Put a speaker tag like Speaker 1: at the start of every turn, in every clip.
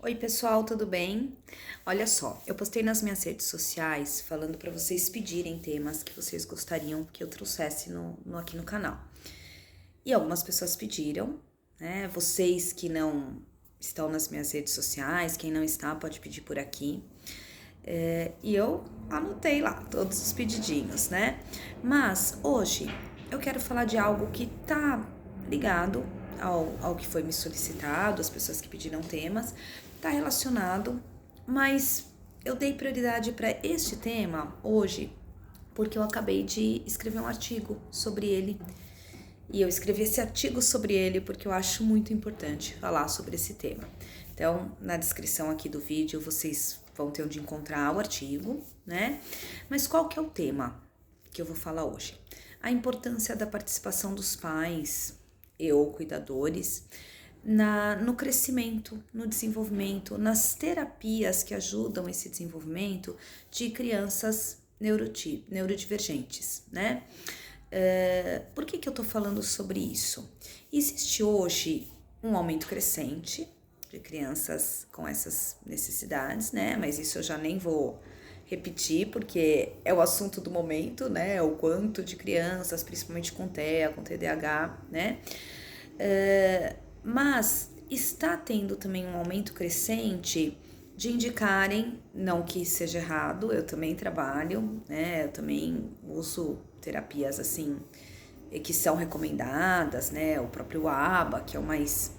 Speaker 1: Oi pessoal, tudo bem? Olha só, eu postei nas minhas redes sociais falando para vocês pedirem temas que vocês gostariam que eu trouxesse aqui no canal. E algumas pessoas pediram, né? Vocês que não estão nas minhas redes sociais, quem não está pode pedir por aqui. E eu anotei lá todos os pedidinhos, né? Mas hoje eu quero falar de algo que tá ligado ao que foi me solicitado, as pessoas que pediram temas, tá relacionado, mas eu dei prioridade para este tema hoje porque eu acabei de escrever um artigo sobre ele. E eu escrevi esse artigo sobre ele porque eu acho muito importante falar sobre esse tema. Então, na descrição aqui do vídeo, vocês vão ter onde encontrar o artigo, né? Mas qual que é o tema que eu vou falar hoje? A importância da participação dos pais ou cuidadores no crescimento, no desenvolvimento, nas terapias que ajudam esse desenvolvimento de crianças neurodivergentes, né? Por que eu tô falando sobre isso? Existe hoje um aumento crescente de crianças com essas necessidades, né? Mas isso eu já nem vou repetir, porque é o assunto do momento, né? O quanto de crianças, principalmente com TEA, com TDAH, né? Mas está tendo também um aumento crescente de indicarem, não que seja errado, eu também trabalho, né? Eu também uso terapias assim que são recomendadas, né? O próprio ABA, que é o mais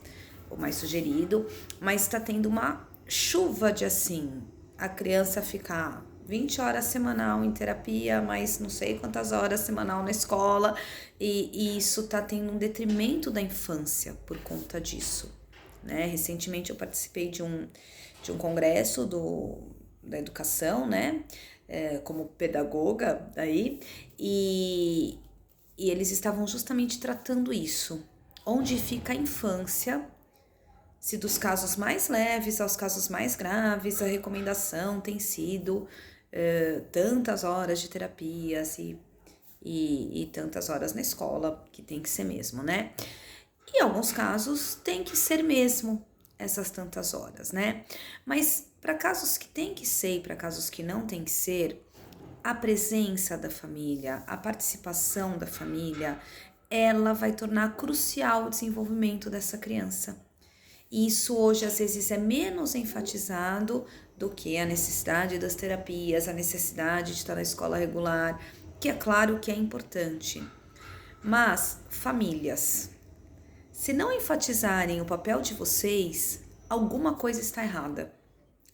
Speaker 1: sugerido, mas está tendo uma chuva de assim, a criança ficar 20 horas semanal em terapia, mais não sei quantas horas semanal na escola, e isso tá tendo um detrimento da infância por conta disso, né? Recentemente eu participei de um congresso da educação, né? Como pedagoga daí, e eles estavam justamente tratando isso. Onde fica a infância, se dos casos mais leves aos casos mais graves, a recomendação tem sido tantas horas de terapias e tantas horas na escola, que tem que ser mesmo, né? E em alguns casos tem que ser mesmo essas tantas horas, né? Mas para casos que tem que ser e para casos que não tem que ser, a presença da família, a participação da família, ela vai tornar crucial o desenvolvimento dessa criança. E isso hoje às vezes é menos enfatizado do que a necessidade das terapias, a necessidade de estar na escola regular, que é claro que é importante. Mas famílias, se não enfatizarem o papel de vocês, alguma coisa está errada.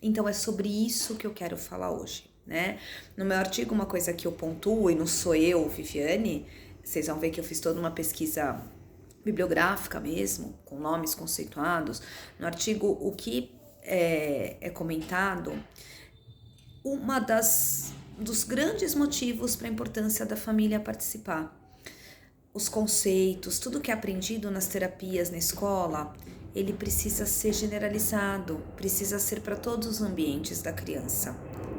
Speaker 1: Então é sobre isso que eu quero falar hoje, né? No meu artigo, uma coisa que eu pontuo, e não sou eu, Viviane, vocês vão ver que eu fiz toda uma pesquisa bibliográfica mesmo, com nomes conceituados. No artigo, o que é comentado, dos grandes motivos para a importância da família participar. Os conceitos, tudo que é aprendido nas terapias na escola, ele precisa ser generalizado, precisa ser para todos os ambientes da criança,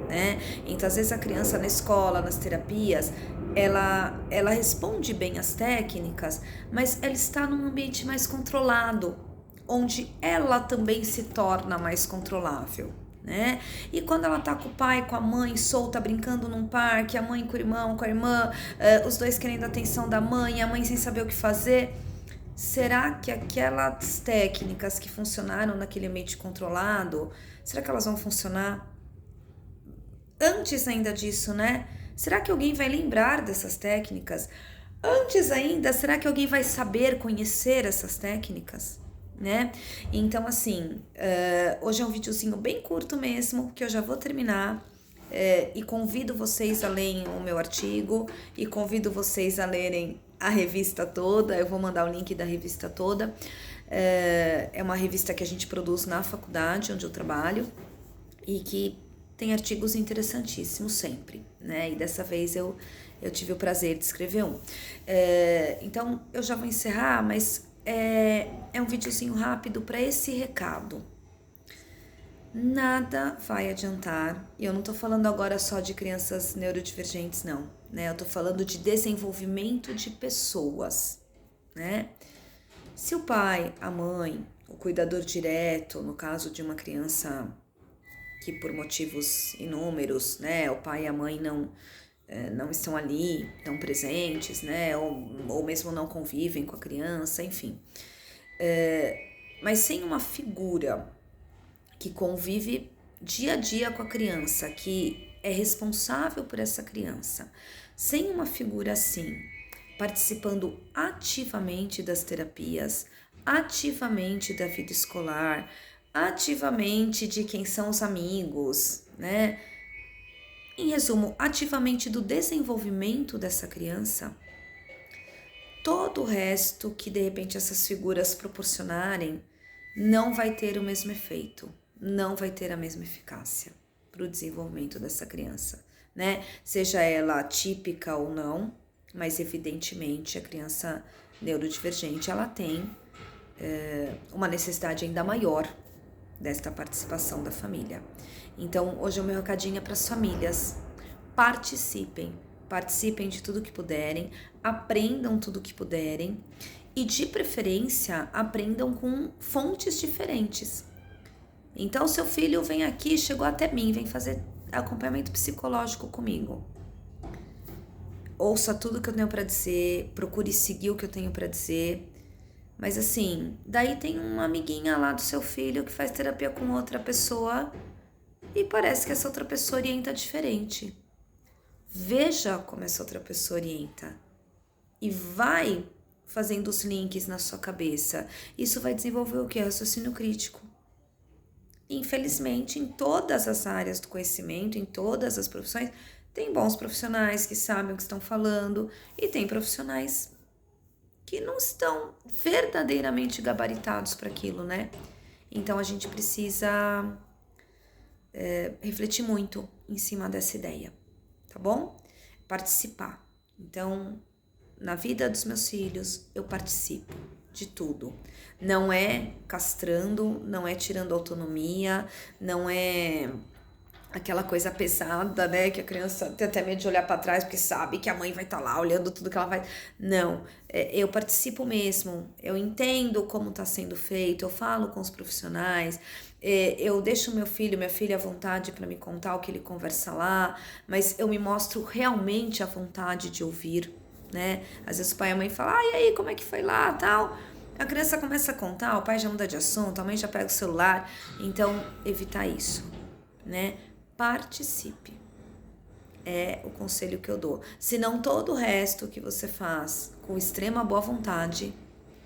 Speaker 1: né? Então, às vezes a criança na escola, nas terapias, ela responde bem às técnicas, mas ela está num ambiente mais controlado, onde ela também se torna mais controlável, né? E quando ela tá com o pai, com a mãe, solta, brincando num parque, a mãe com o irmão, com a irmã, os dois querendo a atenção da mãe, a mãe sem saber o que fazer, será que aquelas técnicas que funcionaram naquele ambiente controlado, será que elas vão funcionar antes ainda disso, né? Será que alguém vai lembrar dessas técnicas? Antes ainda, será que alguém vai saber conhecer essas técnicas? Né? Então, assim, hoje é um videozinho bem curto mesmo, que eu já vou terminar, e convido vocês a lerem o meu artigo, e convido vocês a lerem a revista toda. Eu vou mandar o link da revista toda. É uma revista que a gente produz na faculdade onde eu trabalho, e que tem artigos interessantíssimos sempre, né? E dessa vez eu tive o prazer de escrever um. Então, eu já vou encerrar, mas é um videozinho rápido para esse recado. Nada vai adiantar, e eu não tô falando agora só de crianças neurodivergentes, não, né? Eu tô falando de desenvolvimento de pessoas, né? Se o pai, a mãe, o cuidador direto, no caso de uma criança que por motivos inúmeros, né, o pai e a mãe não estão ali, estão presentes, né, ou mesmo não convivem com a criança, enfim. Mas sem uma figura que convive dia a dia com a criança, que é responsável por essa criança, sem uma figura assim, participando ativamente das terapias, ativamente da vida escolar, ativamente de quem são os amigos, né? Em resumo, ativamente do desenvolvimento dessa criança, todo o resto que de repente essas figuras proporcionarem não vai ter o mesmo efeito, não vai ter a mesma eficácia para o desenvolvimento dessa criança, né? Seja ela típica ou não, mas evidentemente a criança neurodivergente ela tem uma necessidade ainda maior desta participação da família. Então, hoje o meu recadinho é para as famílias. Participem de tudo que puderem, aprendam tudo que puderem e, de preferência, aprendam com fontes diferentes. Então, seu filho vem aqui, chegou até mim, vem fazer acompanhamento psicológico comigo. Ouça tudo que eu tenho para dizer, procure seguir o que eu tenho para dizer. Mas assim, daí tem uma amiguinha lá do seu filho que faz terapia com outra pessoa e parece que essa outra pessoa orienta diferente. Veja como essa outra pessoa orienta e vai fazendo os links na sua cabeça. Isso vai desenvolver o que? Raciocínio crítico. Infelizmente, em todas as áreas do conhecimento, em todas as profissões, tem bons profissionais que sabem o que estão falando e tem profissionais que não estão verdadeiramente gabaritados para aquilo, né? Então, a gente precisa refletir muito em cima dessa ideia, tá bom? Participar. Então, na vida dos meus filhos, eu participo de tudo. Não é castrando, não é tirando autonomia, não é aquela coisa pesada, né, que a criança tem até medo de olhar para trás porque sabe que a mãe vai estar lá olhando tudo que ela vai. Não, eu participo mesmo, eu entendo como está sendo feito, eu falo com os profissionais, eu deixo meu filho, minha filha à vontade para me contar o que ele conversa lá, mas eu me mostro realmente à vontade de ouvir, né? Às vezes o pai e a mãe falam, e aí, como é que foi lá, tal? A criança começa a contar, o pai já muda de assunto, a mãe já pega o celular, então evitar isso, né? Participe. É o conselho que eu dou. Senão todo o resto que você faz com extrema boa vontade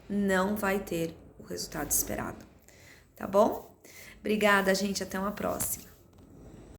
Speaker 1: não vai ter o resultado esperado. Tá bom? Obrigada, gente. Até uma próxima.